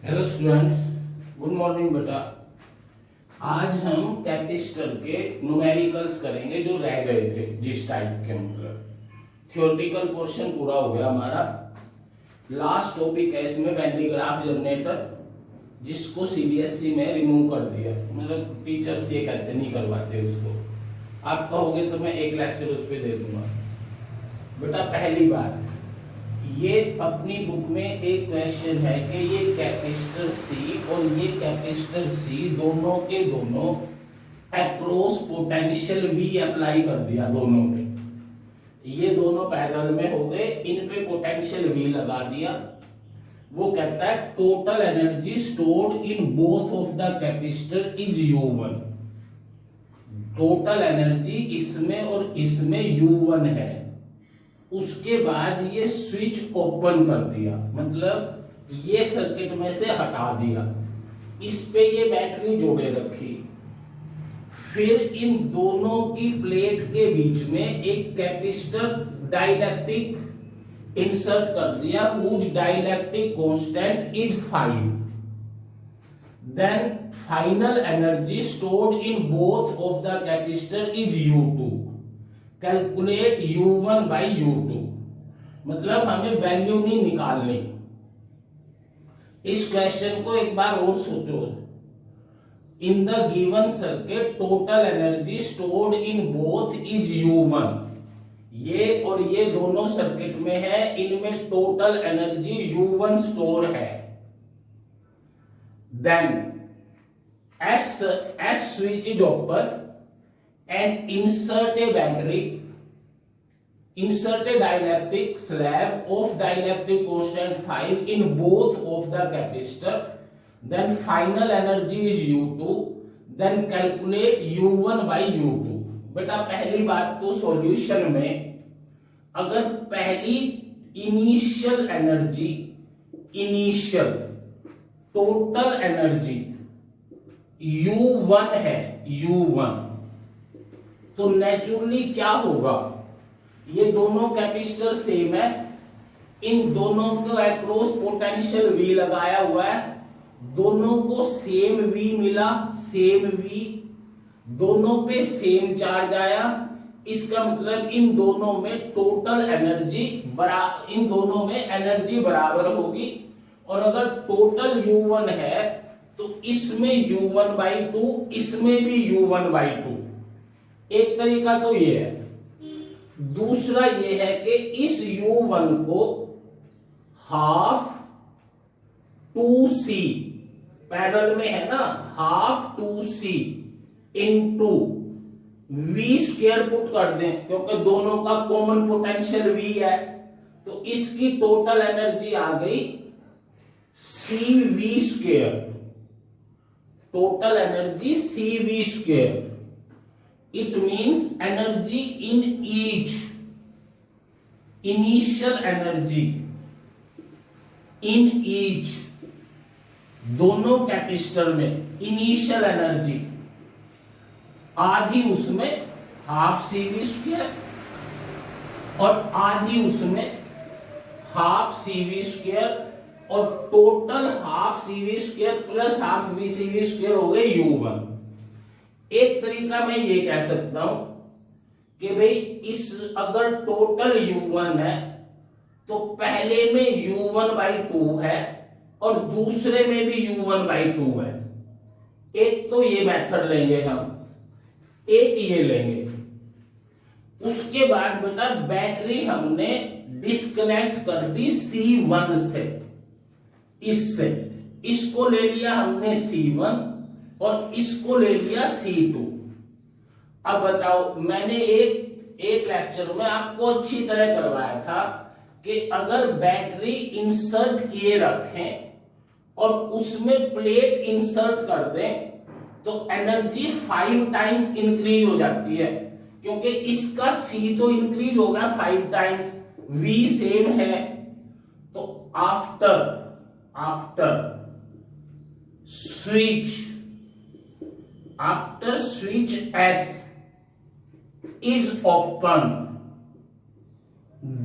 Hello students, good morning बेटा। आज हम कैपेसिटर के न्यूमेरिकल्स करेंगे जो रह गए थे जिस टाइप के, मतलब थियोरेटिकल पोर्शन पूरा हो गया हमारा। लास्ट टॉपिक है इसमें वैन डी ग्राफ जनरेटर, जिसको सीबीएसई में रिमूव कर दिया, मतलब टीचर्स ये कहते नहीं करवाते उसको। आप कहोगे तो मैं एक लेक्चर उस पर दे दूंगा। बेटा पहली बात, ये अपनी बुक में एक क्वेश्चन है कि ये कैपेसिटर सी और ये कैपेसिटर सी दोनों के दोनों अक्रॉस पोटेंशियल वी अप्लाई कर दिया दोनों पे। ये दोनों पैरेलल में हो गए, इन पे पोटेंशियल वी लगा दिया। वो कहता है total energy stored in both of the capacitor is U1। Total energy इसमें और इसमें U1 है। उसके बाद ये स्विच ओपन कर दिया, मतलब ये सर्किट में से हटा दिया, इस पे ये बैटरी जोड़े रखी। फिर इन दोनों की प्लेट के बीच में एक कैपेसिटर डाइलेक्ट्रिक इंसर्ट कर दिया, whose dielectric constant is 5। Then final energy stored in both of the capacitor is U2। Calculate U1 by U2, मतलब हमें वैल्यू नहीं निकालनी। इस क्वेश्चन को एक बार और सोचो। In the given circuit total energy stored in both is U1। ये और ये दोनों सर्किट में है, इनमें टोटल एनर्जी U1 स्टोर है। Then as switch is open and insert a battery, insert a dielectric slab of dielectric constant 5 in both of the capacitor, then final energy is U2, then calculate U1 by U2। बेटा पहली बात तो solution में अगर पहली initial energy, initial total energy U1 है, U1, तो naturally क्या होगा, ये दोनों कैपेसिटर सेम है, इन दोनों को अक्रॉस पोटेंशियल V लगाया हुआ है, दोनों को सेम V मिला, सेम V, दोनों पे सेम चार्ज आया। इसका मतलब इन दोनों में टोटल एनर्जी इन दोनों में एनर्जी बराबर होगी। और अगर टोटल U1 है तो इसमें U1/2, इसमें भी U1/2। एक तरीका तो ये है। दूसरा ये है कि इस U1 को हाफ 2C, पैरेलल में है ना, half 2C into V square put कर दें, क्योंकि दोनों का कॉमन पोटेंशियल V है, तो इसकी टोटल एनर्जी आ गई CV square. Total energy CV square. It means energy in each, initial energy in each, दोनों कैपेसिटर में इनिशियल एनर्जी आधी उसमें हाफ CV स्क्वायर और आधी उसमें हाफ CV स्क्वायर, और total half CV square plus half CV square हो गए U1। एक तरीका मैं ये कह सकता हूं कि भाई इस अगर टोटल U1 है तो पहले में U1/2 है और दूसरे में भी U1/2 है। एक तो ये मेथड लेंगे हम, एक ये लेंगे। उसके बाद बेटा बैटरी हमने डिस्कनेक्ट कर दी C1 से, इससे इसको ले लिया हमने C1 और इसको ले लिया C2। अब बताओ, मैंने एक लेक्चर में आपको अच्छी तरह करवाया था कि अगर बैटरी इंसर्ट किए रखें और उसमें प्लेट इंसर्ट कर दें तो एनर्जी 5 टाइम्स इंक्रीज हो जाती है, क्योंकि इसका C तो इंक्रीज होगा 5 टाइम्स, V सेम है। तो after switch S is open,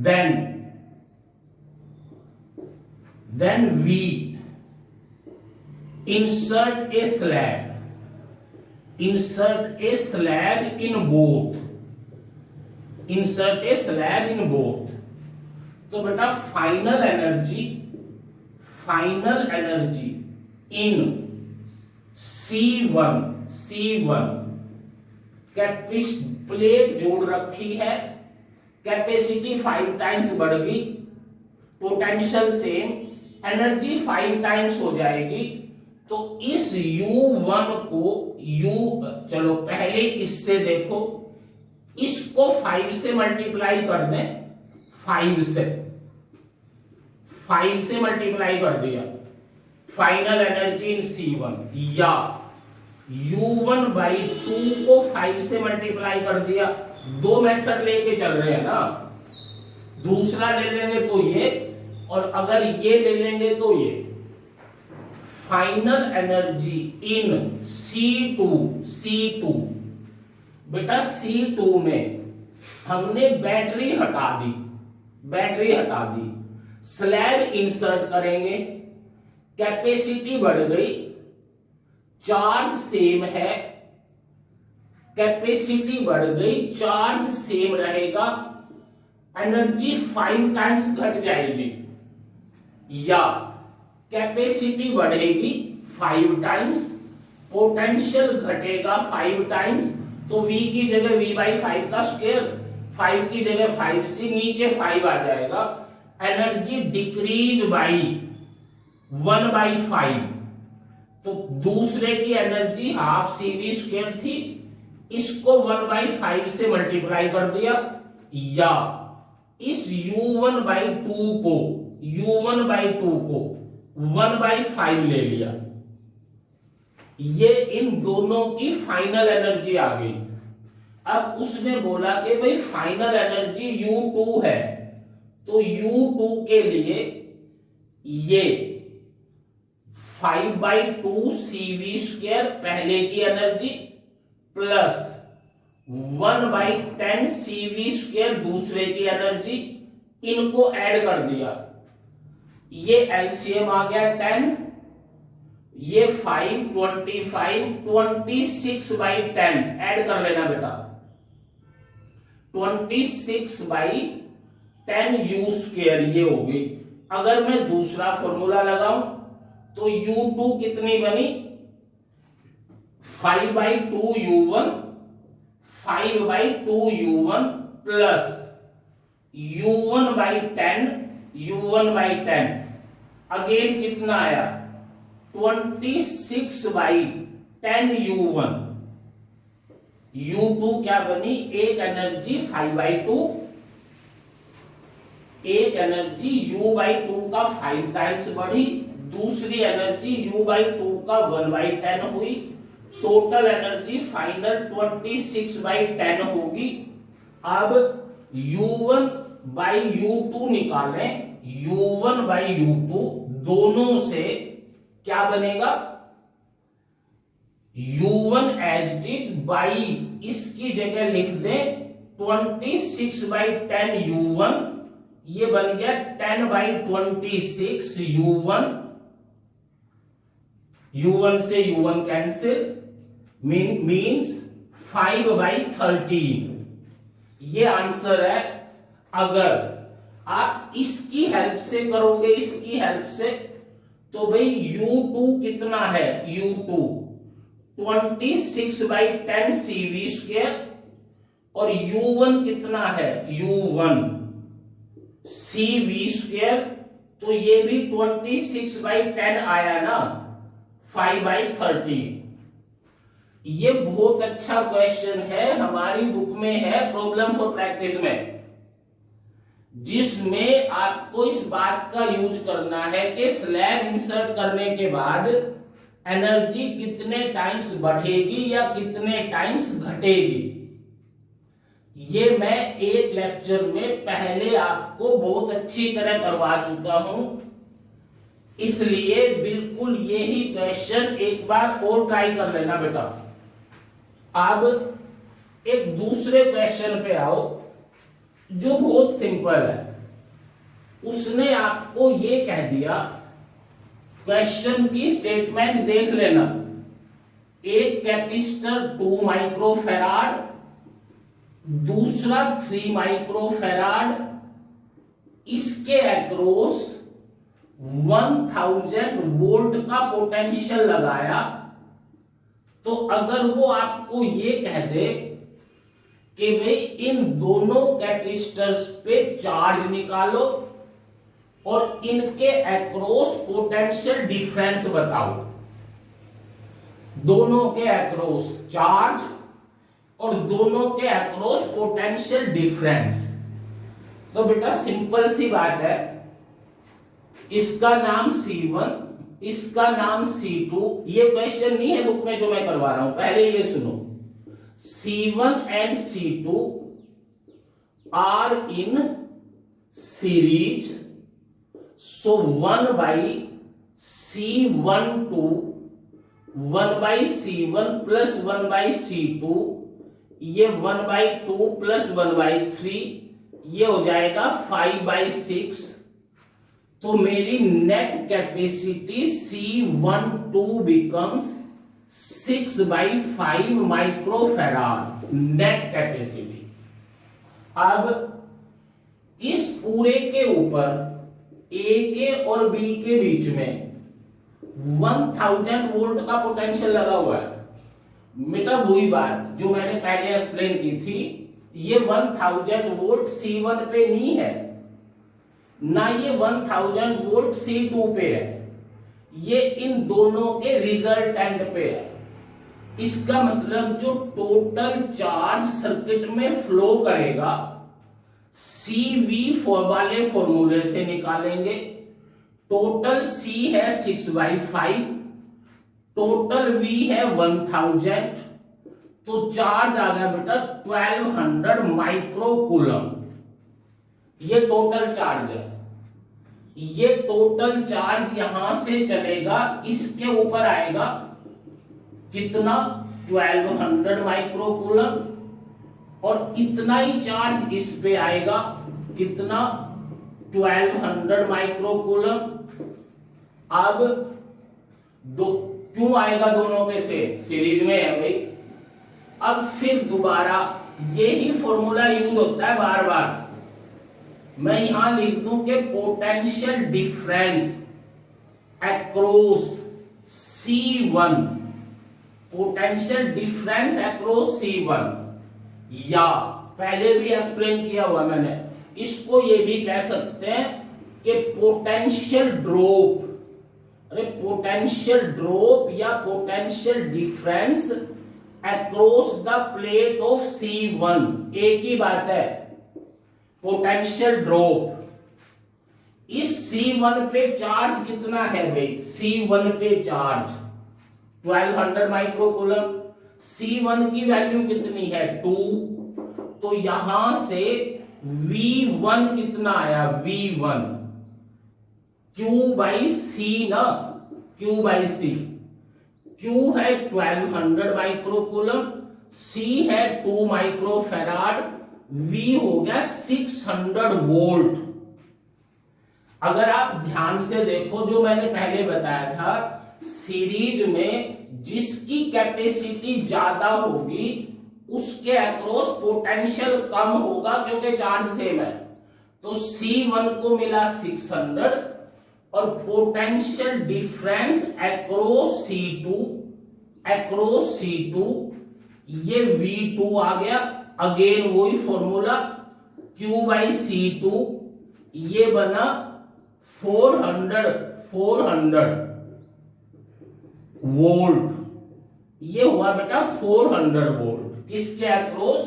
then V insert a slag in both, तो बेटा final energy in C1 plate जोड़ रखी है, कैपेसिटी 5 टाइम्स बढ़ गई, पोटेंशियल सेम, एनर्जी 5 टाइम्स हो जाएगी। तो इस U1 को चलो पहले इससे देखो, इसको 5 से मल्टीप्लाई कर दें, 5 से मल्टीप्लाई कर दिया, फाइनल एनर्जी इन C1, या U1 बाई 2 को 5 से मल्टीप्लाई कर दिया। दो मेथड लेके चल रहे हैं ना, दूसरा ले लेंगे तो ये, और अगर ये ले लेंगे तो ये। फाइनल एनर्जी इन C2 बेटा C2 में हमने बैटरी हटा दी, स्लैब इंसर्ट करेंगे, कैपेसिटी बढ़ गई, चार्ज सेम है, कैपेसिटी बढ़ गई, चार्ज सेम रहेगा, एनर्जी 5 टाइम्स घट जाएगी, या कैपेसिटी बढ़ेगी 5 टाइम्स, पोटेंशियल घटेगा 5 टाइम्स, तो V की जगह V/5 का स्क्वायर, 5 की जगह 5C, नीचे 5 आ जाएगा, एनर्जी डिक्रीज बाई 1/5। तो दूसरे की एनर्जी हाफ CV² थी, इसको 1/5 से मल्टीप्लाई कर दिया, या इस U1/2 को 1/5 ले लिया। ये इन दोनों की फाइनल एनर्जी आ गई। अब उसने बोला कि भाई फाइनल एनर्जी U2 है, तो U2 के लिए ये 5/2 CV² पहले की एनर्जी प्लस 1/10 CV² दूसरे की एनर्जी, इनको ऐड कर दिया, ये एलसीएम आ गया 10, ये 5 25 26/10 ऐड कर लेना बेटा, 26/10 U² ये होगी। अगर मैं दूसरा फॉर्मूला लगाऊं तो U2 कितनी बनी, 5/2 U1 प्लस U1/10 अगेन कितना आया, 26/10 U2 क्या बनी, एक एनर्जी 5/2, एक एनर्जी U/2 का 5 टाइम्स बढ़ी, दूसरी एनर्जी U/2 का 1/10 हुई, टोटल एनर्जी फाइनल 26/10 होगी। अब U1/U2 निकालें, U1/U2 दोनों से क्या बनेगा, U1 as it is by, इसकी जगह लिख दें 26/10 U1, ये बन गया 10/26 U1 से U1 कैंसिल, मीन्स 5/13। ये आंसर है। अगर आप इसकी हेल्प से करोगे, इसकी हेल्प से, तो भाई U2 कितना है, U2 26/10 CV² और U1 कितना है, U1 CV², तो ये भी 26/10 आया ना, 5/13। ये बहुत अच्छा क्वेश्चन है, हमारी बुक में है प्रॉब्लम फॉर प्रैक्टिस में, जिसमें आपको इस बात का यूज करना है कि स्लैब इंसर्ट करने के बाद एनर्जी कितने टाइम्स बढ़ेगी या कितने टाइम्स घटेगी। ये मैं एक लेक्चर में पहले आपको बहुत अच्छी तरह करवा चुका हूं, इसलिए बिल्कुल यही क्वेश्चन एक बार और ट्राई कर लेना बेटा। अब एक दूसरे क्वेश्चन पे आओ जो बहुत सिंपल है। उसने आपको ये कह दिया क्वेश्चन की स्टेटमेंट देख लेना। एक कैपेसिटर 2 माइक्रोफैराड, दूसरा 3 माइक्रोफैराड, इसके अक्रॉस 1000 वोल्ट का पोटेंशियल लगाया। तो अगर वो आपको ये कह दे कि भाई इन दोनों कैपेसिटर्स पे चार्ज निकालो और इनके अक्रॉस पोटेंशियल डिफरेंस बताओ, दोनों के अक्रॉस चार्ज और दोनों के अक्रॉस पोटेंशियल डिफरेंस, तो बेटा सिंपल सी बात है, इसका नाम C1, इसका नाम C2। ये क्वेश्चन नहीं है बुक में जो मैं करवा रहा हूं, पहले ये सुनो। C1 and C2 are in series, so 1/C12 1/C1 plus 1/C2, ये 1/2 प्लस 1/3, ये हो जाएगा 5/6। तो मेरी net capacity C12 becomes 6/5 microfarad net capacity. अब इस पूरे के ऊपर ए के और बी के बीच में 1000 वोल्ट का पोटेंशियल लगा हुआ है। बेटा वही बात जो मैंने पहले एक्सप्लेन की थी, ये 1000 वोल्ट C1 पे नहीं है, ना ये 1000 वोल्ट C2 पे है, ये इन दोनों के रिजल्टेंट पे है। इसका मतलब जो टोटल चार्ज सर्किट में फ्लो करेगा CV वाले फॉर्मूले से निकालेंगे। टोटल C है 6/5, टोटल V है 1000, तो चार्ज आ गया बेटा 1200 माइक्रोकूलम। ये टोटल चार्ज है, ये टोटल चार्ज यहां से चलेगा, इसके ऊपर आएगा कितना 1200 माइक्रोकूलम, और इतना ही चार्ज इस पे आएगा कितना 1200 माइक्रोकूलम। अब दो क्यों आएगा दोनों में से, सीरीज में है भाई। अब फिर दोबारा यही फॉर्मूला यूज होता है बार बार। मैं यहां लिख दूं कि potential difference across C1, potential difference across C1, या पहले भी एक्सप्लेन किया हुआ मैंने, इसको ये भी कह सकते हैं कि पोटेंशियल ड्रॉप। अरे पोटेंशियल ड्रॉप या potential difference across the plate of C1, एक ही बात है। पोटेंशियल ड्रॉप, इस C1 पे चार्ज कितना है भाई, C1 पे चार्ज 1200 माइक्रोकूलम, C1 की वैल्यू कितनी है 2, तो यहां से V1 कितना आया, V1 Q/C ना, Q/C, Q है 1200 माइक्रोकूलम, C है 2 माइक्रोफैराड, V हो गया 600 वोल्ट। अगर आप ध्यान से देखो जो मैंने पहले बताया था, सीरीज में जिसकी कैपेसिटी ज्यादा होगी उसके अक्रॉस पोटेंशियल कम होगा क्योंकि चार्ज सेम है। तो C1 को मिला 600 और पोटेंशियल डिफरेंस अक्रॉस C2 ये V2 आ गया। अगेन वही फॉर्मूला Q/C2, ये बना 400 वोल्ट, ये हुआ बेटा 400 वोल्ट। किसके अक्रॉस,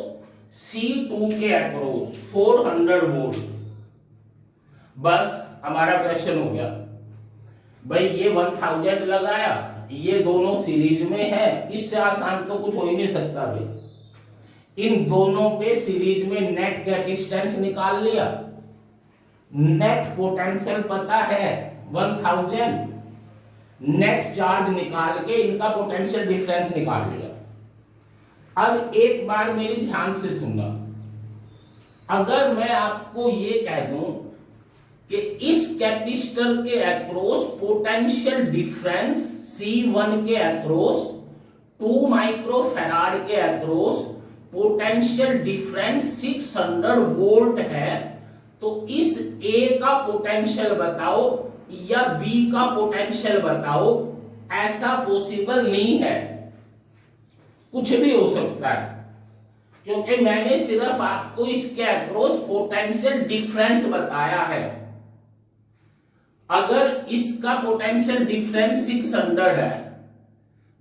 C2 के अक्रॉस 400 वोल्ट। बस हमारा क्वेश्चन हो गया भाई, ये 1000 लगाया, ये दोनों सीरीज में है, इससे आसान तो कुछ हो ही नहीं सकता भाई। इन दोनों पे सीरीज में नेट कैपेसिटेंस निकाल लिया, नेट पोटेंशियल पता है 1000, नेट चार्ज निकाल के इनका पोटेंशियल डिफरेंस निकाल लिया। अब एक बार मेरी ध्यान से सुनना, अगर मैं आपको ये कह दूं कि इस कैपेसिटर के अक्रॉस पोटेंशियल डिफरेंस C1 के अक्रॉस 2 माइक्रोफैराड के अक्रॉस पोटेंशियल डिफरेंस 600 वोल्ट है, तो इस A का पोटेंशियल बताओ या B का पोटेंशियल बताओ। ऐसा पॉसिबल नहीं है, कुछ भी हो सकता है, क्योंकि मैंने सिर्फ आपको इसके अक्रॉस पोटेंशियल डिफरेंस बताया है। अगर इसका पोटेंशियल डिफरेंस 600 है,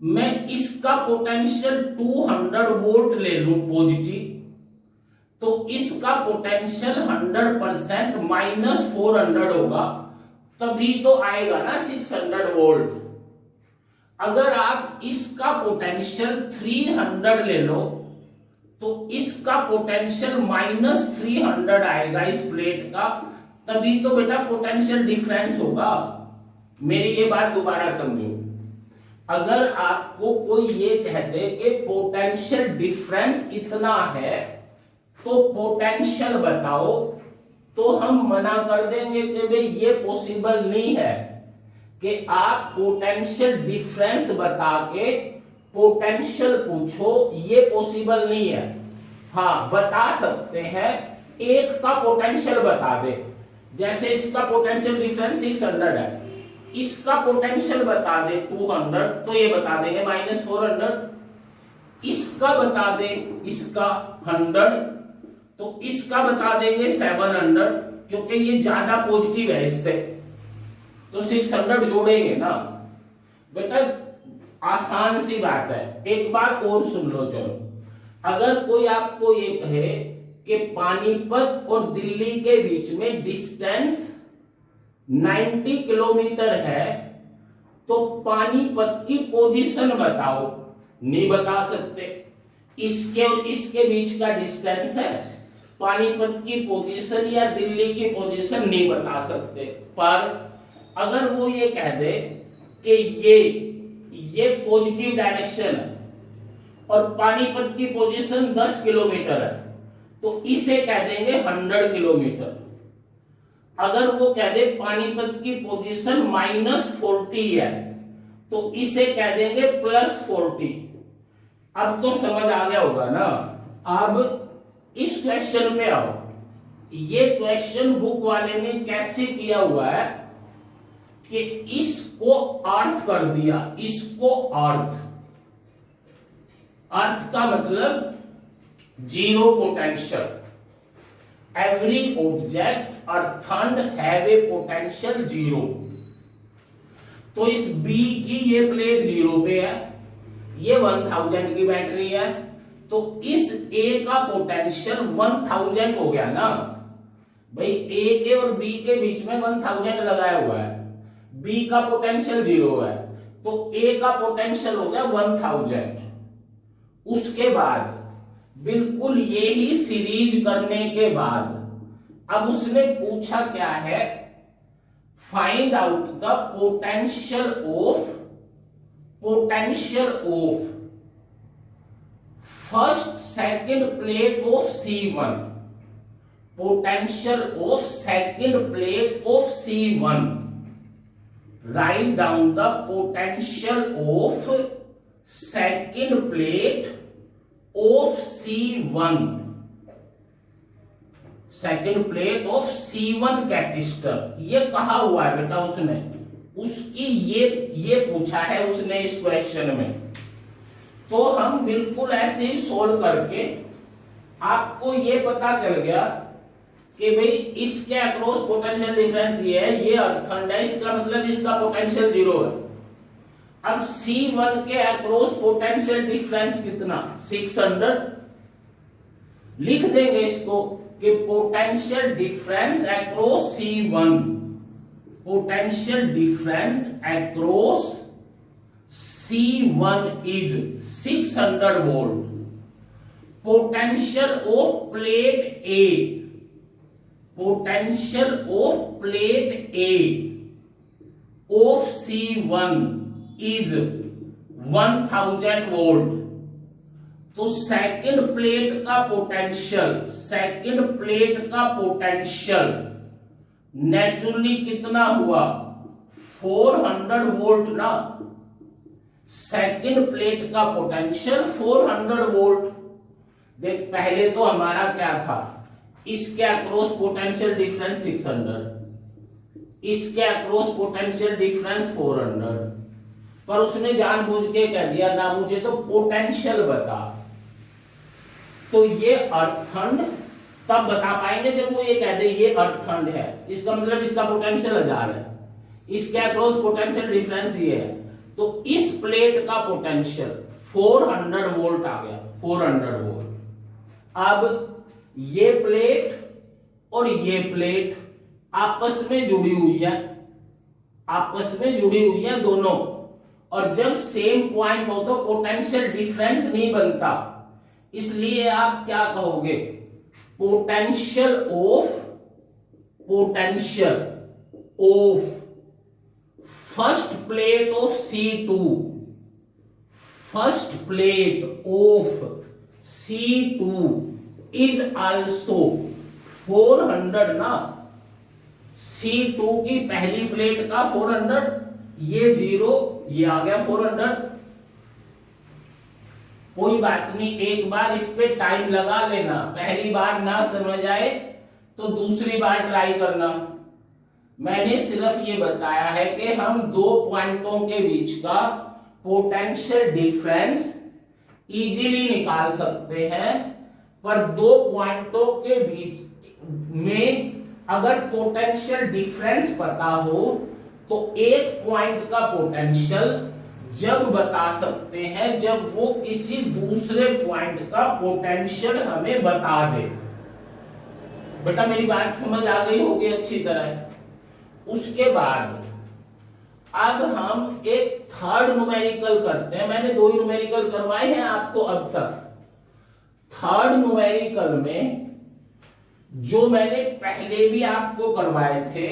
मैं इसका पोटेंशियल 200 वोल्ट ले लूं पॉजिटिव, तो इसका पोटेंशियल 100% -400 होगा, तभी तो आएगा ना 600 वोल्ट। अगर आप इसका पोटेंशियल 300 ले लो, तो इसका पोटेंशियल -300 आएगा इस प्लेट का, तभी तो बेटा पोटेंशियल डिफरेंस होगा। मेरी ये बात दोबारा समझो। अगर आपको कोई ये कह दे कि पोटेंशियल डिफरेंस इतना है तो पोटेंशियल बताओ, तो हम मना कर देंगे कि भाई ये पॉसिबल नहीं है कि आप पोटेंशियल डिफरेंस बता के पोटेंशियल पूछो, ये पॉसिबल नहीं है। हाँ, बता सकते हैं, एक का पोटेंशियल बता दे, जैसे इसका पोटेंशियल डिफरेंस 600 है, इसका पोटेंशियल बता दे 200, तो ये बता देंगे -400। इसका बता दे, इसका 100, तो इसका बता देंगे 700, क्योंकि ये ज्यादा पॉजिटिव है इससे, तो 600 जोड़ेंगे ना बेटा। आसान सी बात है। एक बार और सुन लो। चलो, अगर कोई आपको ये कहे कि पानीपत और दिल्ली के बीच में डिस्टेंस 90 किलोमीटर है, तो पानीपत की पोजीशन बताओ, नहीं बता सकते। इसके और इसके बीच का डिस्टेंस है, पानीपत की पोजीशन या दिल्ली की पोजीशन नहीं बता सकते। पर अगर वो ये कह दे कि ये पॉजिटिव डायरेक्शन है और पानीपत की पोजीशन 10 किलोमीटर है, तो इसे कह देंगे 100 किलोमीटर। अगर वो कह दे पानीपत की पोजीशन -40 है, तो इसे कह देंगे +40। अब तो समझ आ गया होगा ना। अब इस क्वेश्चन पे आओ। ये क्वेश्चन बुक वाले ने कैसे किया हुआ है कि इसको अर्थ कर दिया, इसको अर्थ का मतलब zero potential. Every object earthed have a potential 0। तो इस बी की ये प्लेट 0 पे है, ये 1000 की बैटरी है, तो इस ए का पोटेंशियल 1000 हो गया ना भाई। ए के और बी के बीच में 1000 लगाया हुआ है, बी का पोटेंशियल 0 है, तो ए का पोटेंशियल हो गया 1000। उसके बाद बिल्कुल यही सीरीज करने के बाद अब उसने पूछा क्या है, find out the potential of first second plate of C1। Potential of second plate of C1। Write down the potential of second plate of C1। Second plate of C1 capacitor. ये कहा हुआ है बेटा उसने, उसकी ये पूछा है उसने इस क्वेश्चन में। तो हम बिल्कुल ऐसे ही सोल्व करके आपको ये पता चल गया कि भाई इसके अक्रॉस पोटेंशियल डिफरेंस ये है, ये अर्थन्ड है, इसका मतलब इसका पोटेंशियल 0 है। अब C1 के अक्रॉस पोटेंशियल डिफरेंस कितना, 600। लिख देंगे इसको कि potential difference across C1, potential difference across C1 is 600 volt. Potential of plate A, potential of plate A of C1 is 1000 volt. तो सेकंड प्लेट का पोटेंशियल नेचुरली कितना हुआ 400 वोल्ट ना। सेकंड प्लेट का पोटेंशियल 400 वोल्ट। देख पहले तो हमारा क्या था, इसके अक्रॉस पोटेंशियल डिफरेंस 600, इसके अक्रॉस पोटेंशियल डिफरेंस 400, पर उसने जानबूझ के कह दिया ना मुझे तो पोटेंशियल बता। तो ये अर्थंड तब बता पाएंगे जब वो ये कह दे ये अर्थंड है, इसका मतलब इसका पोटेंशियल 1000 है, इसके अक्रॉस पोटेंशियल डिफरेंस ये है। तो इस प्लेट का पोटेंशियल 400 वोल्ट आ गया, 400 वोल्ट। अब ये प्लेट और ये प्लेट आपस में जुड़ी हुई है, आपस में जुड़ी हुई है दोनों, और जब सेम पॉइंट हो तो पोटेंशियल डिफरेंस नहीं बनता, इसलिए आप क्या कहोगे, potential of first plate of C2, first plate of C2 is also 400 ना। C2 की पहली प्लेट का 400, ये 0, ये आ गया 400। कोई बात नहीं, एक बार इस पे टाइम लगा लेना, पहली बार ना समझ आए तो दूसरी बार ट्राई करना। मैंने सिर्फ ये बताया है कि हम दो पॉइंटों के बीच का पोटेंशियल डिफरेंस इजीली निकाल सकते हैं, पर दो पॉइंटों के बीच में अगर पोटेंशियल डिफरेंस पता हो तो एक पॉइंट का पोटेंशियल जब बता सकते हैं जब वो किसी दूसरे पॉइंट का पोटेंशियल हमें बता दे। बेटा मेरी बात समझ आ गई होगी अच्छी तरह। उसके बाद अब हम एक थर्ड न्यूमेरिकल करते हैं। मैंने 2 न्यूमेरिकल करवाए हैं आपको अब तक। थर्ड न्यूमेरिकल में जो मैंने पहले भी आपको करवाए थे,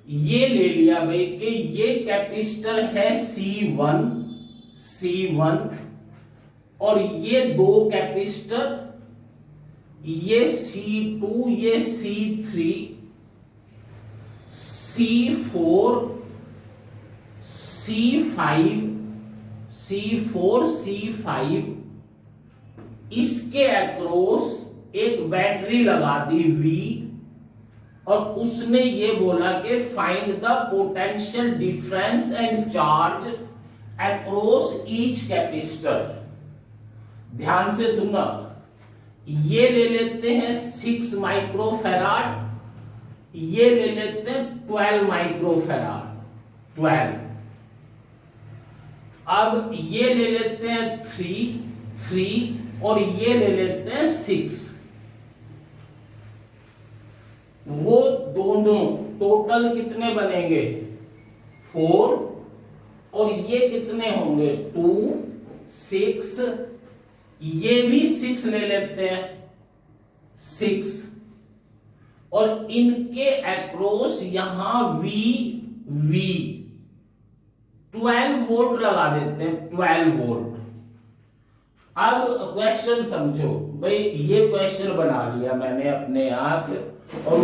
ये ले लिया भाई कि ये कैपेसिटर है C1 और ये दो कैपेसिटर, ये C2, ये C3, C4, C5, इसके अक्रॉस एक बैटरी लगा दी V, और उसने ये बोला कि find the potential difference and charge across each capacitor. ध्यान से सुनना, ये ले लेते हैं 6 माइक्रोफैराड, ये ले लेते हैं 12 माइक्रोफैराड 12। अब ये ले लेते हैं 3 और ये ले लेते हैं 6। वो दोनों टोटल कितने बनेंगे 4, और ये कितने होंगे 2, 6, ये भी 6 ले लेते हैं 6, और इनके अक्रॉस यहां V 12 वोल्ट लगा देते हैं, 12 वोल्ट। अब क्वेश्चन समझो भाई, ये क्वेश्चन बना लिया मैंने अपने आप, और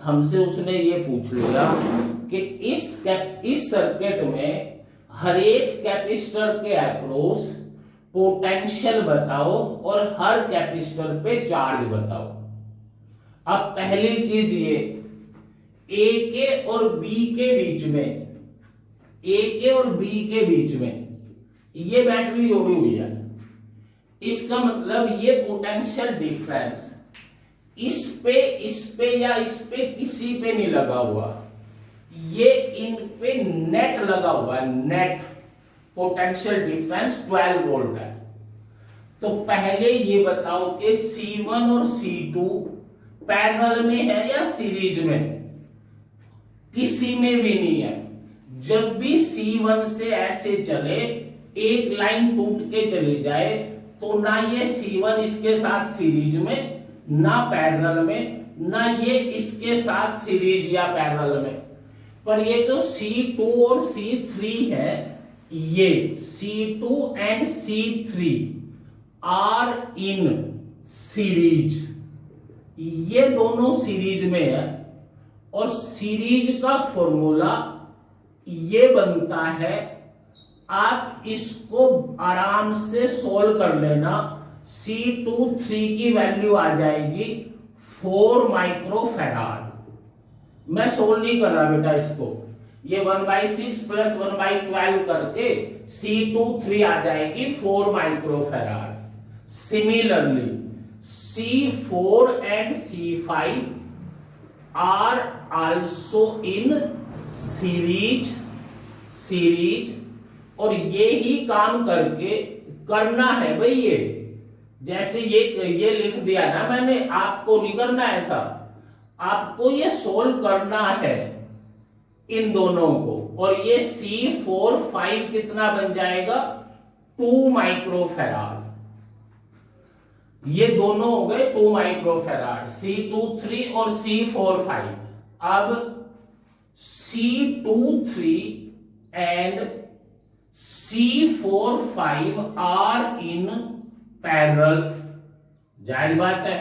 हमसे उसने ये पूछ लिया कि इस सर्किट में हर एक कैपेसिटर के अक्रॉस पोटेंशियल बताओ और हर कैपेसिटर पे चार्ज बताओ। अब पहली चीज ये ए के और बी के बीच में ये बैटरी जोड़ी हुई है, इसका मतलब ये पोटेंशियल डिफरेंस इस पे या इस पे किसी पे नहीं लगा हुआ, ये इन पे नेट लगा हुआ है। नेट पोटेंशियल डिफरेंस 12 वोल्ट है। तो पहले ये बताओ कि C1 और C2 पैरेलल में है या सीरीज में? किसी में भी नहीं है। जब भी C1 से ऐसे चले, एक लाइन टूट के चली जाए, तो ना ये C1 इसके साथ सीरीज में, ना पैरेलल में, ना ये इसके साथ सीरीज या पैरेलल में। पर ये जो C2 और C3 है, ये C2 and C3 are in series, ये दोनों सीरीज में है और सीरीज का फॉर्मूला ये बनता है, आप इसको आराम से सोल्व कर लेना। C23 की वैल्यू आ जाएगी 4 माइक्रोफैराड। मैं सोल्व नहीं कर रहा बेटा इसको, ये 1/6 प्लस 1/12 करके C23 आ जाएगी 4 microfarad. Similarly C4 and C5 are also in series और ये ही काम करके करना है भाई। ये जैसे ये लिख दिया ना मैंने, आपको नहीं करना ऐसा, आपको ये सोल्व करना है इन दोनों को। और ये C45 कितना बन जाएगा 2 माइक्रोफैराड। ये दोनों हो गए 2 माइक्रोफैराड, C23 और C45। अब C23 and C45 are in parallel. जाहिर बात है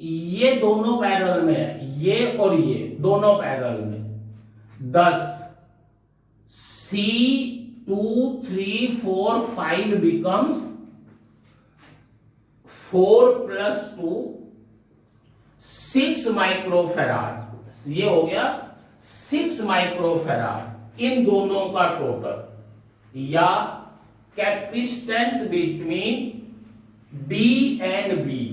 ये दोनों पैरेलल में है, ये और ये दोनों पैरेलल में। thus C2345 becomes 4 plus 2 6 microfarad. ये हो गया 6 माइक्रोफैराड इन दोनों का टोटल, या capacitance between D and B,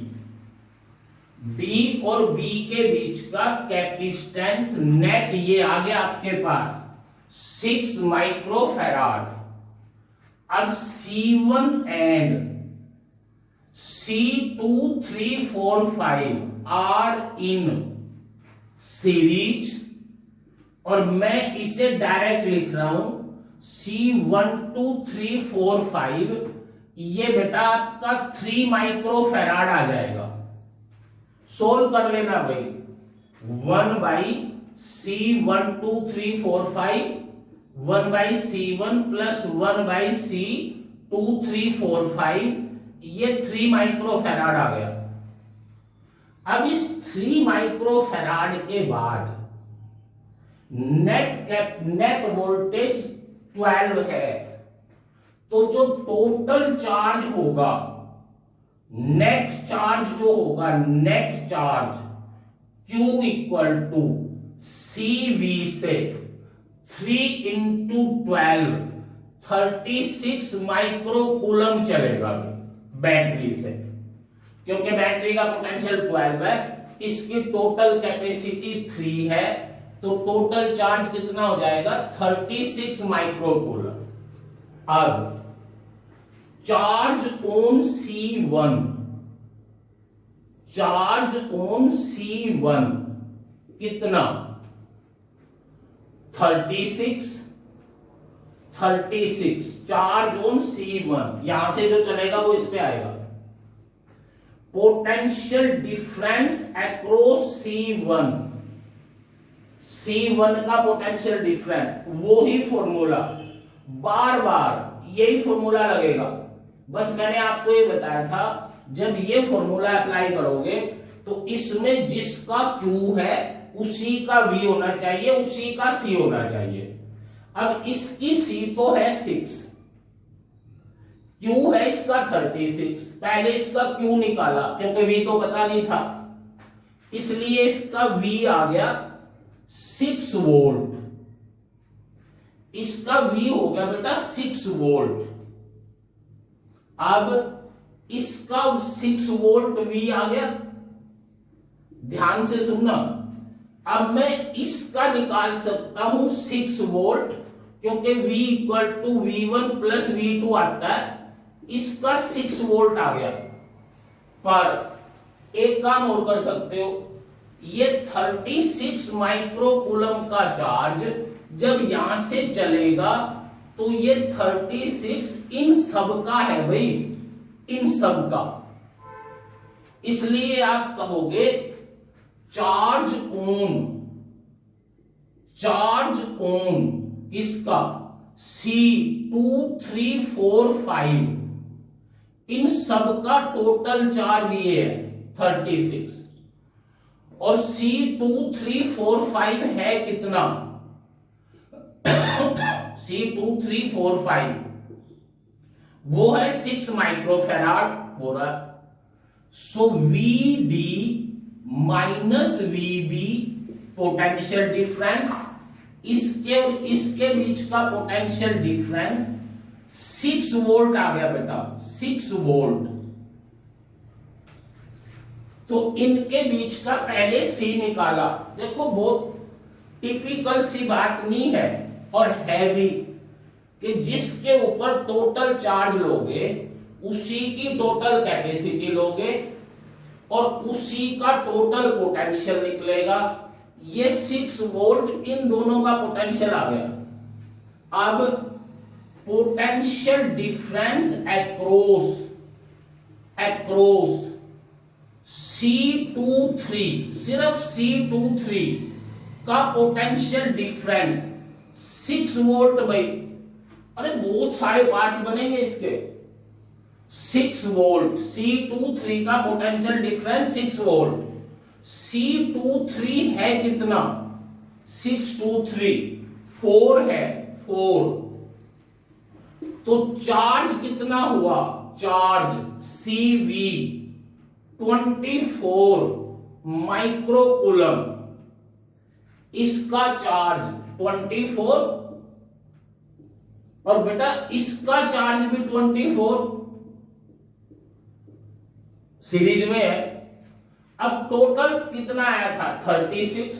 D और बी के बीच का कैपेसिटेंस नेट ये आ गया आपके पास 6 माइक्रोफैराड। अब C1 and C2345 are in series, और मैं इसे डायरेक्ट लिख रहा हूं C12345, ये बेटा आपका 3 माइक्रोफैराड आ जाएगा। सोल्व कर लेना भाई, 1/C12345 1/C1 प्लस 1/C2345, ये 3 माइक्रोफैराड आ गया। अब इस 3 माइक्रोफैराड के बाद नेट वोल्टेज 12 है, तो जो टोटल चार्ज होगा, नेट चार्ज जो होगा, net charge Q equal to CV से 3 इंटू 12 36 माइक्रोकूलम चलेगा बैटरी से, क्योंकि बैटरी का पोटेंशियल 12 है, इसकी टोटल कैपेसिटी 3 है, तो टोटल चार्ज कितना हो जाएगा 36 माइक्रोकूलम। अब charge on C1, charge on C1 कितना 36 चार्ज ऑन C1, यहां से जो चलेगा वो इस पे आएगा। पोटेंशियल डिफरेंस अक्रॉस C1 का पोटेंशियल डिफरेंस, वो ही फॉर्मूला, बार बार यही फॉर्मूला लगेगा। बस मैंने आपको ये बताया था, जब ये फॉर्मूला अप्लाई करोगे तो इसमें जिसका Q है उसी का V होना चाहिए, उसी का C होना चाहिए। अब इसकी C तो है 6, Q है इसका 36, पहले इसका Q निकाला क्योंकि V तो पता नहीं था, इसलिए इसका V आ गया 6 वोल्ट। इसका V हो गया बेटा 6 वोल्ट। अब इसका 6 वोल्ट V आ गया, ध्यान से सुनना। अब मैं इसका निकाल सकता हूं 6 वोल्ट, क्योंकि V equal to V1 plus V2 आता है, इसका 6 वोल्ट आ गया। पर एक काम और कर सकते हो, ये 36 माइक्रोकूलम का चार्ज जब यहां से चलेगा तो ये 36 इन सब का है भाई, इन सब का। इसलिए आप कहोगे चार्ज ऑन इसका C2345, इन सब का टोटल चार्ज ये है 36। और C2345 है कितना? C2345 वो है 6 माइक्रोफैराड हो रहा। सो VD minus VB potential difference, इसके और इसके बीच का पोटेंशियल डिफरेंस 6 वोल्ट आ गया बेटा, 6 वोल्ट। तो इनके बीच का पहले C निकाला। देखो बहुत टिपिकल सी बात नहीं है और है भी कि जिसके ऊपर टोटल चार्ज लोगे उसी की टोटल कैपेसिटी लोगे और उसी का टोटल पोटेंशियल निकलेगा। ये 6 वोल्ट इन दोनों का पोटेंशियल आ गया। अब पोटेंशियल डिफरेंस अक्रॉस C23, सिर्फ C23 का पोटेंशियल डिफरेंस 6 वोल्ट भाई। अरे बहुत सारे पार्ट्स बनेंगे इसके। 6 वोल्ट, C23 का पोटेंशियल डिफरेंस 6 वोल्ट। C23 है कितना? 623 4 है, 4। तो चार्ज कितना हुआ? Charge CV 24 microcoulomb. इसका चार्ज 24 और बेटा इसका चार्ज भी 24 सीरीज में है। अब टोटल कितना आया था? 36,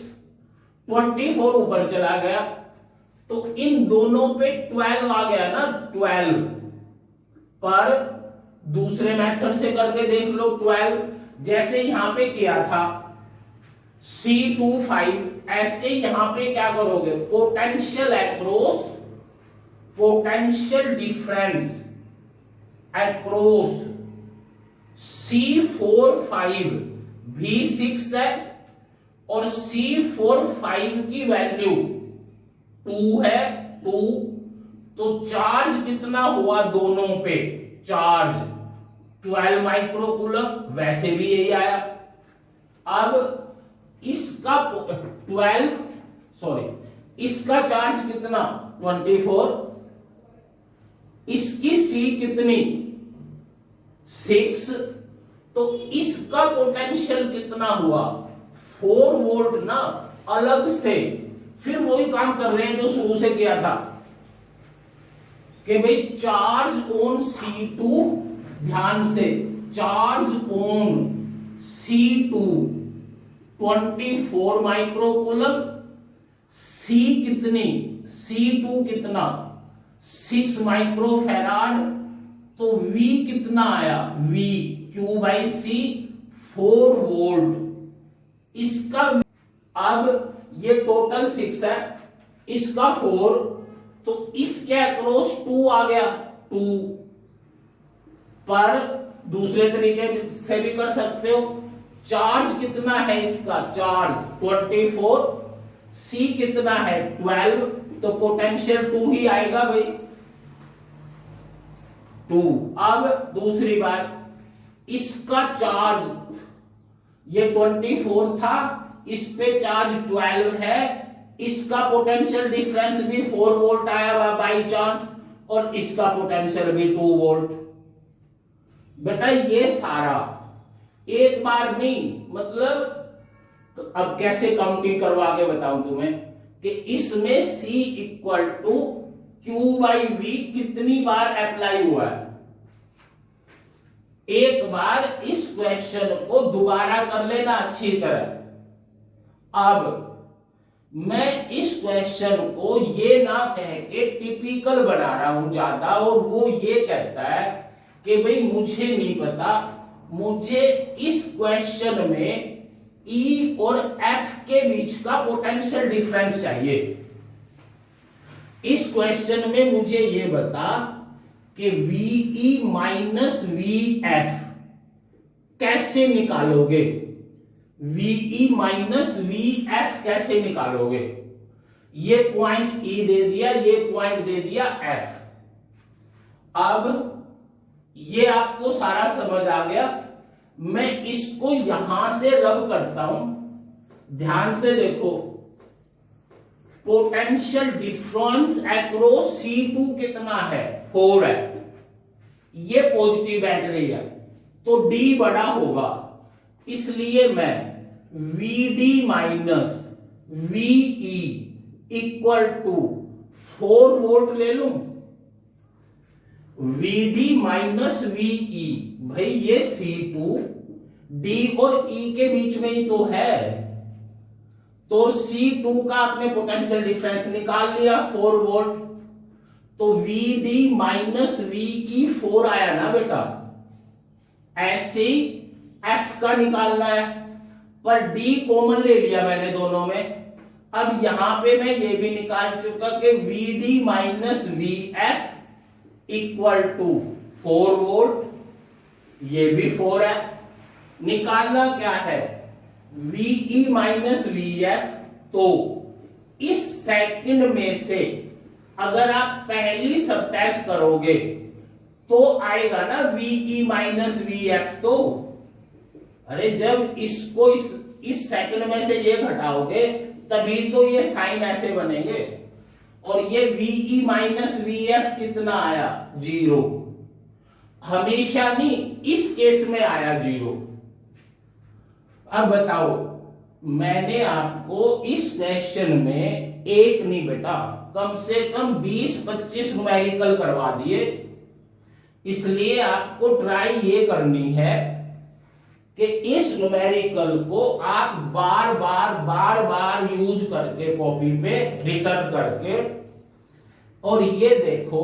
24 ऊपर चला गया तो इन दोनों पे 12 आ गया ना, 12 पर दूसरे मेथड से करके देख लो। 12 जैसे यहां पे किया था C25, ऐसे यहां पे क्या करोगे? Potential across, potential difference across C45 भी 6 है और C45 की वैल्यू 2 है, 2। तो चार्ज कितना हुआ दोनों पे? चार्ज 12 माइक्रोकूलम, वैसे भी यही आया। अब इसका इसका चार्ज कितना? 24। इसकी C कितनी? 6। तो इसका पोटेंशियल कितना हुआ? 4 वोल्ट ना, अलग से। फिर वही काम कर रहे हैं जो शुरू से किया था कि भाई चार्ज ऑन C2, ध्यान से, charge on C2 24 microcoulomb. C कितनी? C2 कितना? 6 माइक्रोफैराड। तो V कितना आया? V Q/C 4 volt. इसका अब ये टोटल 6 है, इसका 4, तो इसके अक्रॉस 2 आ गया, 2। पर दूसरे तरीके से भी कर सकते हो। चार्ज कितना है इसका? चार्ज 24, C कितना है? 12, तो पोटेंशियल 2 ही आएगा भाई, 2। अब दूसरी बात, इसका चार्ज ये 24 था, इस पे चार्ज 12 है, इसका पोटेंशियल डिफरेंस भी 4 वोल्ट आया हुआ बाई चांस और इसका पोटेंशियल भी 2 वोल्ट। बेटा ये सारा एक बार नहीं, मतलब तो अब कैसे काउंटिंग करवा के बताऊं तुम्हें कि इसमें C इक्वल टू Q/V कितनी बार अप्लाई हुआ है। एक बार इस क्वेश्चन को दोबारा कर लेना अच्छी तरह। अब मैं इस क्वेश्चन को ये ना कह के टिपिकल बना रहा हूं ज्यादा, और वो ये कहता है कि भाई मुझे नहीं पता, मुझे इस क्वेश्चन में E और F के बीच का पोटेंशियल डिफरेंस चाहिए। इस क्वेश्चन में मुझे ये बता कि VE माइनस VF कैसे निकालोगे? VE माइनस VF कैसे निकालोगे? ये पॉइंट E दे दिया, ये पॉइंट दे दिया F। अब ये आपको सारा समझ आ गया। मैं इसको यहां से रब करता हूं ध्यान से देखो, पोटेंशियल डिफरेंस अक्रॉस C2 कितना है, 4 है, ये पॉजिटिव बैटरी है, तो D बड़ा होगा, इसलिए मैं VD minus VE equal to 4 volt ले लूं। VD माइनस VE, भाई ये C2 D और E के बीच में ही तो है, तो C2 का आपने पोटेंशियल डिफरेंस निकाल लिया 4 वोल्ट, तो VD माइनस VE 4 आया ना बेटा। ऐसे ही F का निकालना है, पर D कॉमन ले लिया मैंने दोनों में। अब यहां पे मैं ये भी निकाल चुका कि VD minus VF equal to 4 volt, ये भी 4 है। निकालना क्या है, VE माइनस VF। तो इस सेकंड में से अगर आप पहली सब्ट्रैक्ट करोगे तो आएगा ना VE माइनस VF। तो अरे जब इसको इस सेकंड में से ये घटाओगे तभी तो ये साइन ऐसे बनेंगे, और ये VE माइनस VF कितना आया, 0। हमेशा नहीं, इस केस में आया 0। अब बताओ, मैंने आपको इस क्वेश्चन में एक नहीं बेटा, कम से कम 20-25 न्यूमेरिकल करवा दिए, इसलिए आपको ट्राई ये करनी है कि इस न्यूमेरिकल को आप बार बार यूज करके कॉपी पे रिटर्न करके, और ये देखो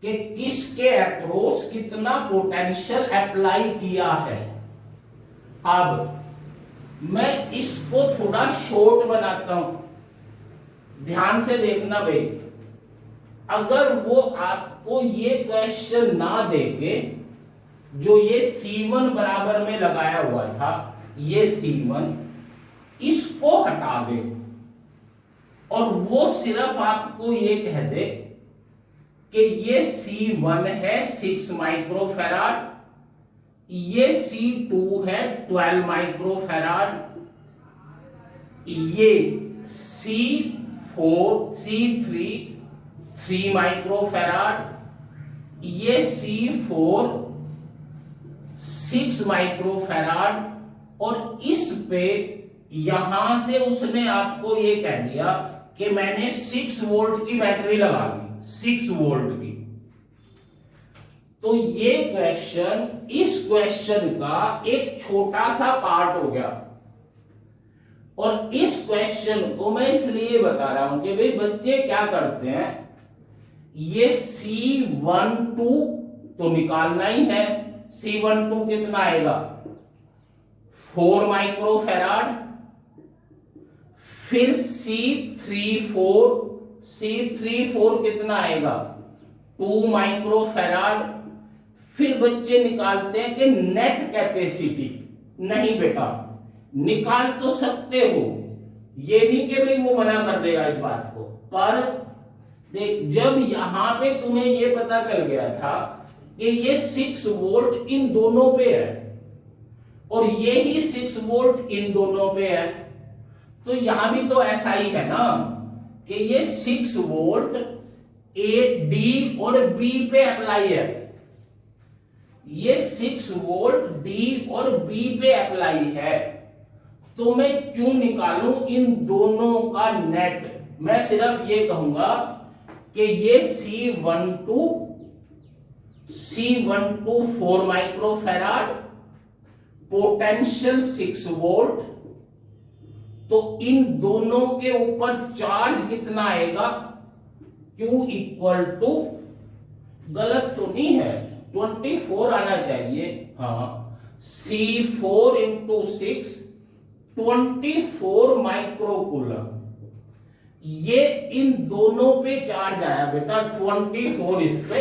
कि किसके अक्रॉस कितना पोटेंशियल अप्लाई किया है। अब मैं इसको थोड़ा शॉर्ट बनाता हूं, ध्यान से देखना भाई। अगर वो आपको ये क्वेश्चन ना देके, जो ये C1 बराबर में लगाया हुआ था, ये C1, इसको हटा दे और वो सिर्फ आपको ये कह दे कि ये C1 है 6 माइक्रोफैराड, ये C2 है 12 माइक्रोफैराड, ये C3 3 माइक्रोफैराड, ये C4 6 माइक्रोफैराड, और इस पे यहां से उसने आपको ये कह दिया कि मैंने 6 वोल्ट की बैटरी लगा दी, 6 वोल्ट की। तो ये क्वेश्चन इस क्वेश्चन का एक छोटा सा पार्ट हो गया, और इस क्वेश्चन को मैं इसलिए बता रहा हूं कि भाई बच्चे क्या करते हैं, ये C12 तो निकालना ही है। C12 कितना आएगा, 4 माइक्रोफैराड, फिर C34 कितना आएगा, 2 माइक्रोफैराड। फिर बच्चे निकालते हैं कि नेट कैपेसिटी। नहीं बेटा, निकाल तो सकते हो, ये नहीं कि भाई वो मना कर देगा इस बात को, पर देख, जब यहां पे तुम्हें ये पता चल गया था कि ये 6 वोल्ट इन दोनों पे है और ये ही 6 वोल्ट इन दोनों पे है, तो यहां भी तो ऐसा ही है ना कि ये 6 वोल्ट ए डी और बी पे अप्लाई है, ये 6 वोल्ट डी और बी पे अप्लाई है। तो मैं क्यों निकालूं इन दोनों का नेट, मैं सिर्फ ये कहूंगा कि ये C12 4 माइक्रोफैराड, पोटेंशियल 6 वोल्ट, तो इन दोनों के ऊपर चार्ज कितना आएगा, Q इक्वल टू, गलत तो नहीं है, 24 आना चाहिए, हाँ, C4 इंटू 6 24 माइक्रोकूलम। ये इन दोनों पे चार्ज आया बेटा, 24 इस पे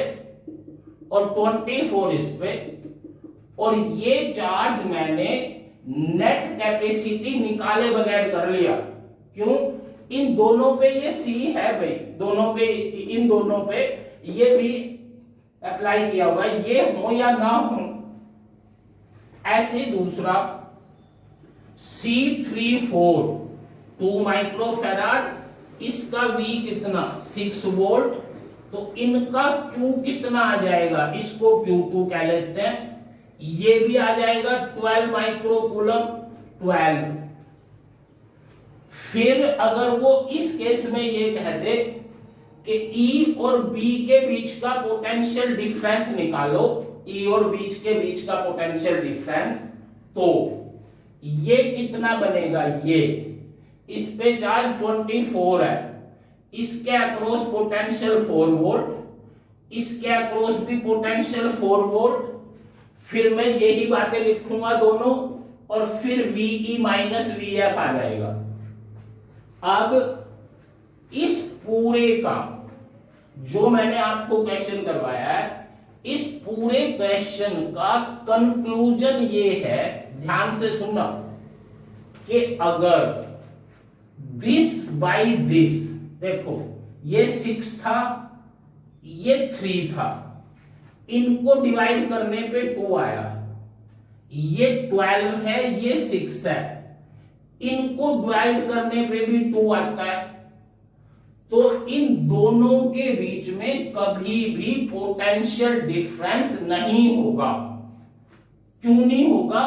और 24 इस पे, और ये चार्ज मैंने नेट कैपेसिटी निकाले बगैर कर लिया। क्यों, इन दोनों पे ये C है भाई, दोनों पे, इन दोनों पे ये भी अप्लाई किया होगा, ये हो या ना हो। ऐसे दूसरा, C34 2 माइक्रोफेराड, इसका V कितना 6 वोल्ट, तो इनका Q कितना आ जाएगा, इसको Q2 कह लेते हैं, ये भी आ जाएगा 12 माइक्रोकूलम 12। फिर अगर वो इस केस में ये कहते कि E और B के बीच का पोटेंशियल डिफरेंस निकालो, E और बीच के बीच का पोटेंशियल डिफरेंस, तो ये कितना बनेगा, ये इस पे चार्ज 24 है, इसके अक्रॉस पोटेंशियल 4 वोल्ट, इसके अक्रॉस भी पोटेंशियल 4 वोल्ट। फिर मैं यही बातें लिखूंगा दोनों, और फिर VE माइनस VF आ जाएगा। अब इस पूरे का जो मैंने आपको क्वेश्चन करवाया है, इस पूरे क्वेश्चन का कंक्लूजन ये है, ध्यान से सुनना, कि अगर दिस बाई दिस, देखो ये 6 था, ये 3 था, इनको डिवाइड करने पे 2 आया, ये 12 है, ये 6 है, इनको डिवाइड करने पे भी 2 आता है, तो इन दोनों के बीच में कभी भी पोटेंशियल डिफरेंस नहीं होगा। क्यों नहीं होगा?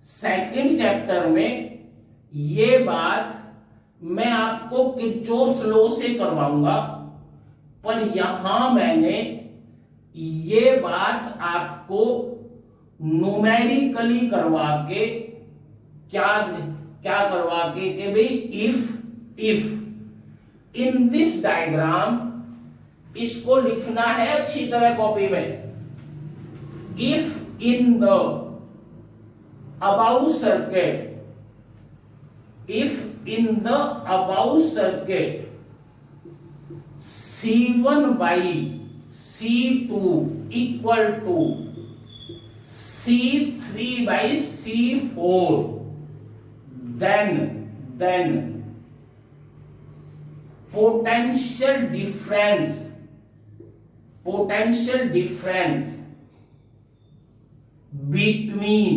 सेकंड चैप्टर में ये बात मैं आपको किरचॉफ्स लॉ से करवाऊंगा, पर यहां मैंने ये बात आपको न्यूमेरिकली करवा के क्या करवा के कि भाई इफ इन दिस डायग्राम, इसको लिखना है अच्छी तरह कॉपी में, if in the about circuit, if in the about circuit C1 by C2 equal to C3 by C4, then potential difference between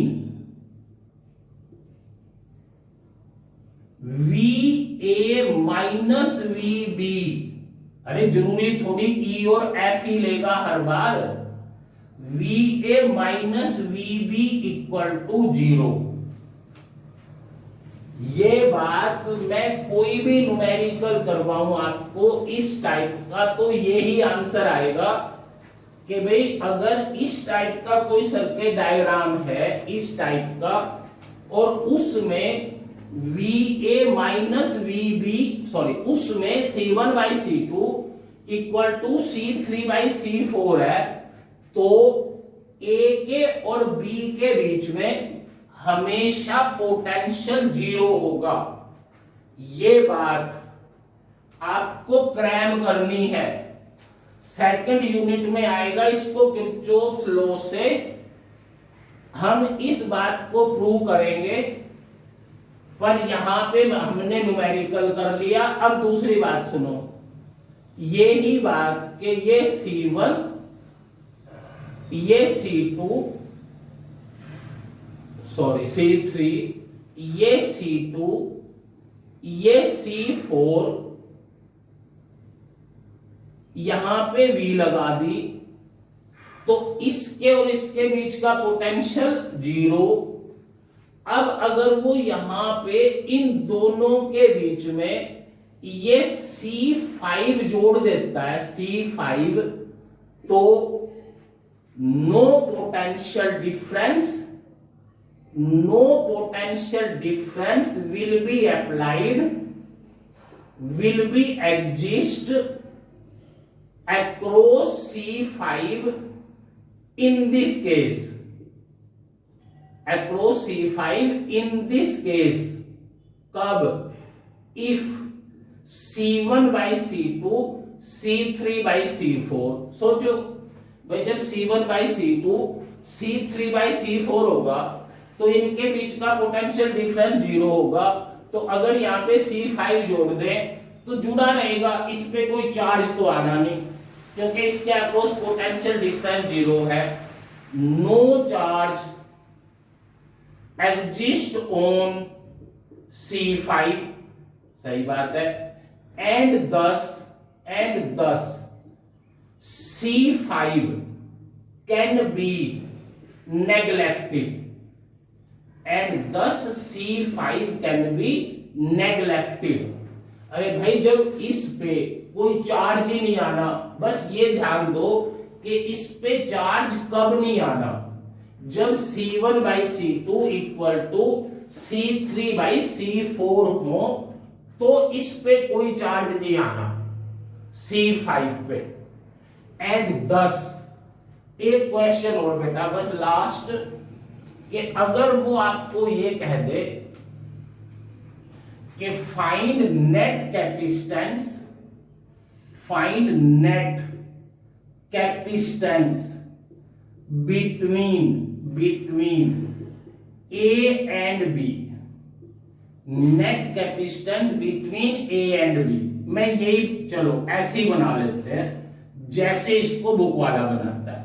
VA minus VB, अरे जरूरी थोड़ी E और F ही लेगा हर बार, VA minus VB equal to 0। ये बात मैं कोई भी न्यूमेरिकल करवाऊं आपको इस टाइप का, तो यही आंसर आएगा कि भाई अगर इस टाइप का कोई सर्किट डायग्राम है इस टाइप का, और उसमें VA माइनस VB, सॉरी उसमें C1 by C2 equal to C3 by C4 है, तो A के और B के बीच में हमेशा पोटेंशियल 0 होगा। ये बात आपको क्रैम करनी है, सेकंड यूनिट में आएगा, इसको किरचॉफ्स लॉ से हम इस बात को प्रूव करेंगे, पर यहां पे हमने न्यूमेरिकल कर लिया। अब दूसरी बात सुनो, ये ही बात कि ये C1, ये C2, सॉरी C3, ये C2, ये C4, यहां पे V लगा दी, तो इसके और इसके बीच का पोटेंशियल 0। अब अगर वो यहां पे इन दोनों के बीच में ये C5 जोड़ देता है, C5, तो no potential difference will be applied, will be exist across C5 in this case, across C5 in this case। कब? if C1 by C2 C3 by C4। सोचो भाई, जब C1 by C2 C3 by C4 होगा तो इनके बीच का potential difference 0 होगा, तो अगर यहाँ पे C5 जोड़ दें तो जुड़ा रहेगा, इस पे कोई चार्ज तो आना नहीं, क्योंकि इसके अक्रॉस पोटेंशियल डिफरेंस 0 है। No charge exist on C5, सही बात है, एंड दस C5 can be neglected, and दस C5 कैन बी नेग्लेक्टेड। अरे भाई जब इस पे कोई चार्ज ही नहीं आना, बस ये ध्यान दो कि इस पे चार्ज कब नहीं आना, जब C1/C2 इक्वल टू C3/C4 हो, तो इस पे कोई चार्ज नहीं आना C5 पे। एंड दस, एक क्वेश्चन और बेटा बस लास्ट, कि अगर वो आपको ये कह दे कि find net capacitance between A and B, net capacitance between A and B, मैं यही चलो ऐसे ही बना लेते हैं जैसे इसको बुक वाला बनाता है।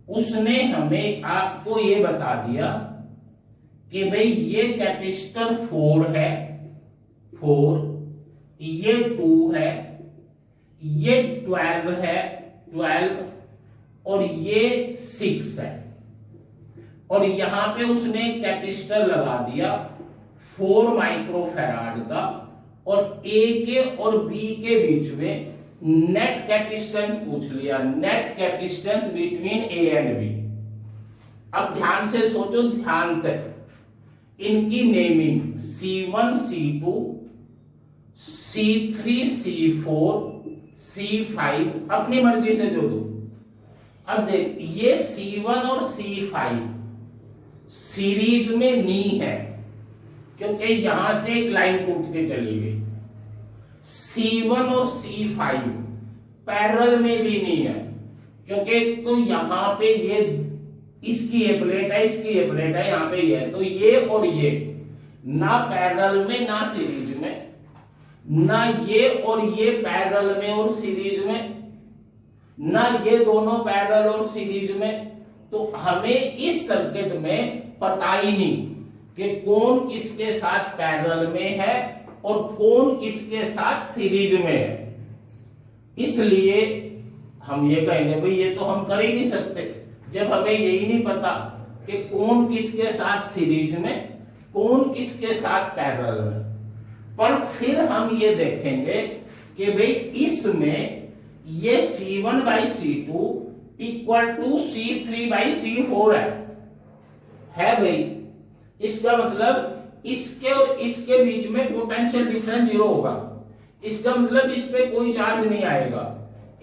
उसने हमें आपको ये बता दिया कि भाई ये कैपेसिटर 4 है, 4, ये 2 है, ये 12 है, 12, और ये 6 है, और यहां पे उसने कैपेसिटर लगा दिया 4 माइक्रोफैराड का, और A के और B के बीच में नेट कैपेसिटेंस पूछ लिया, net capacitance between A and B। अब ध्यान से सोचो, ध्यान से, इनकी naming C1 C2 C3 C4 C5 अपनी मर्जी से जो दो। अब देख, ये C1 और C5 सीरीज में नहीं है, क्योंकि यहां से एक लाइन टूट के चली गई। C1 और C5 पैरेलल में भी नहीं है, क्योंकि तो यहां पे ये इसकी ये प्लेट है, इसकी ये प्लेट है, यहां पे ये है, तो ये और ये ना पैरेलल में ना सीरीज में, ना ये और ये पैरेलल में और सीरीज में, ना ये दोनों पैरेलल और सीरीज में। तो हमें इस सर्किट में पता ही नहीं कि कौन किसके साथ पैरेलल में है और कौन किसके साथ सीरीज में है। इसलिए हम ये कहेंगे भाई ये तो हम कर ही नहीं सकते, जब हमें यही नहीं पता कि कौन किसके साथ सीरीज में, कौन किसके साथ पैरेलल में। पर फिर हम ये देखेंगे कि भाई इसमें ये C1/C2 इक्वल टू C3/C4 है भाई। इसका मतलब इसके और इसके बीच में पोटेंशियल डिफरेंस 0 होगा, इसका मतलब इस पे कोई चार्ज नहीं आएगा।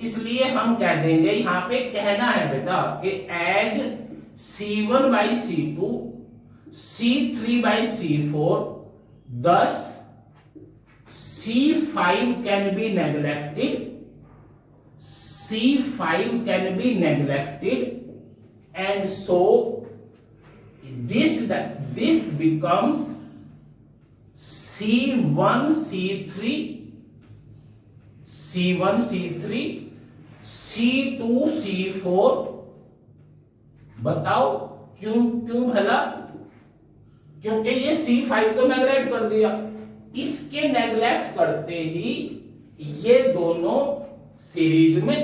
इसलिए हम कह देंगे, यहां पे कहना है बेटा कि as C1/C2 C3/C4 thus C5 can be neglected, C5 can be neglected, and so this becomes C1 C3 C2 C4। बताओ क्यों भला? क्योंकि ये C5 को नेग्लेक्ट कर दिया, इसके नेग्लेक्ट करते ही ये दोनों सीरीज में,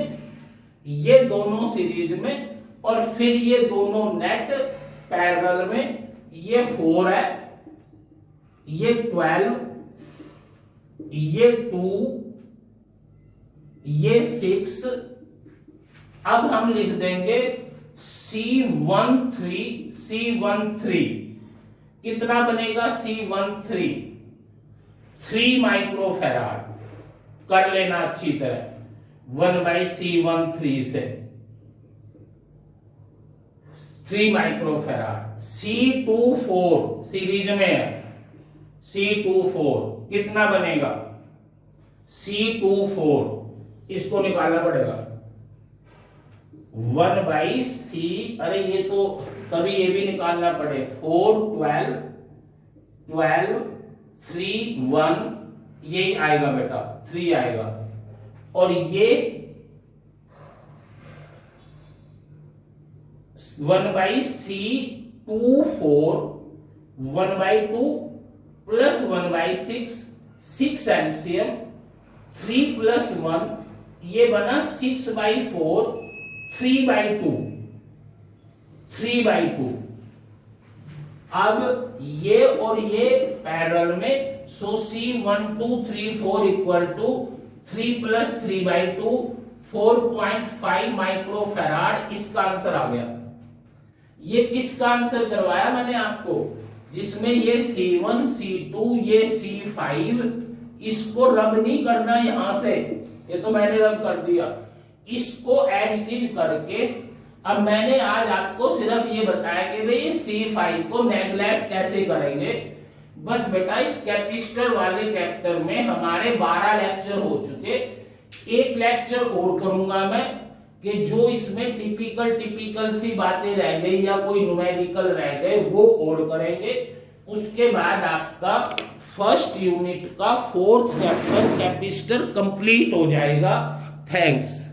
ये दोनों सीरीज में, और फिर ये दोनों नेट पैरेलल में। ये 4 है, ये 12, ये 2, ये 6। अब हम लिख देंगे C13 कितना बनेगा? C13 3 microfarad. कर लेना अच्छी तरह, 1/C13 से 3 माइक्रोफैराड। C24 सीरीज में है, C24 कितना बनेगा? C24 इसको निकालना पड़ेगा 1/C, अरे ये तो कभी ये भी निकालना पड़े, 4 12 3 1, यही आएगा बेटा, 3 आएगा। और ये 1/C 2 4 1/2 प्लस 1/6 6 एलसीएम 3 + 1 ये बना 6/4 3/2 3/2। अब ये और ये पैरेलल में, सो C1234 इक्वल टू 3 + 3/2 4.5 माइक्रोफैराड इसका आंसर आ गया। ये किसका आंसर करवाया मैंने आपको, जिसमें ये C1 C2 ये C5, इसको रब नहीं करना यहां से, ये तो मैंने रब कर दिया, इसको एज इट इज करके अब मैंने आज आपको सिर्फ ये बताया कि भाई C5 को नेग्लेक्ट कैसे करेंगे। बस बेटा इस कैपेसिटर वाले चैप्टर में हमारे 12 लेक्चर हो चुके, एक लेक्चर और करूंगा मैं कि जो इसमें टिपिकल सी बातें रह गई या कोई न्यूमेरिकल रह गए वो और करेंगे। उसके बाद आपका फर्स्ट यूनिट का 4th चैप्टर कैपेसिटर कंप्लीट हो जाएगा। थैंक्स।